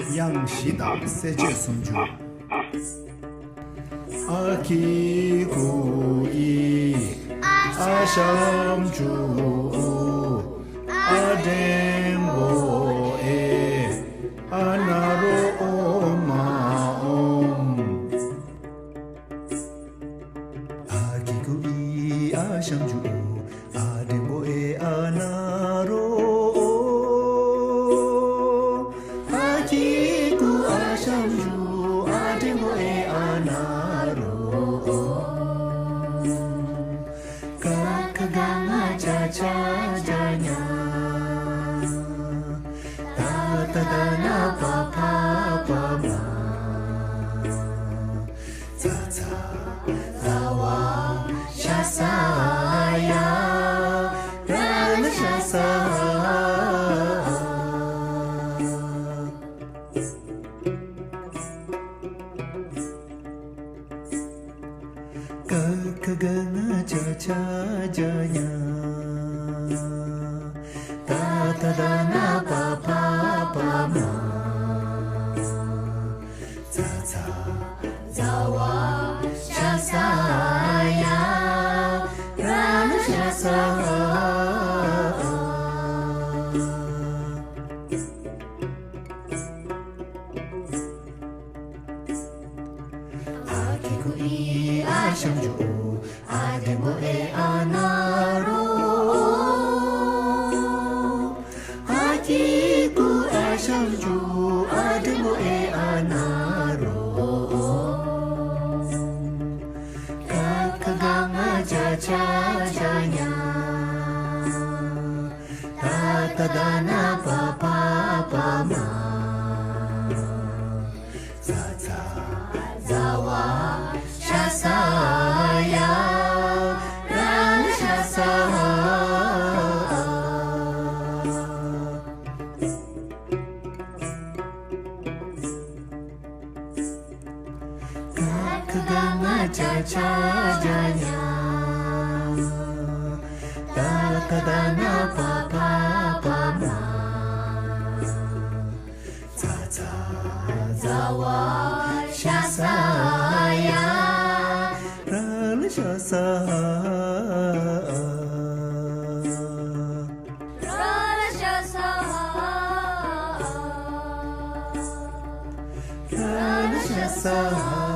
yang shida seche sunju aki kui asham ju adembo anaro oma aki kui asham ju adembo anaro Jajanya Tatadana papa pama Tata Tawa Shasaya Rana Shasaya Kakagana jajanya Tatadana papa pama Tata Zawa Shasaya Rana Shasaya Akiku I Ashamju Ademo Anaro Ashamju ademo anaro kakaganga jajanya tatadana papa pama tata zawa shasaya rana shasaya Jajanya Tatadana papa pama Tata Zawa Shasaya Rana Shasaya Rana Shasaya Rana Shasaya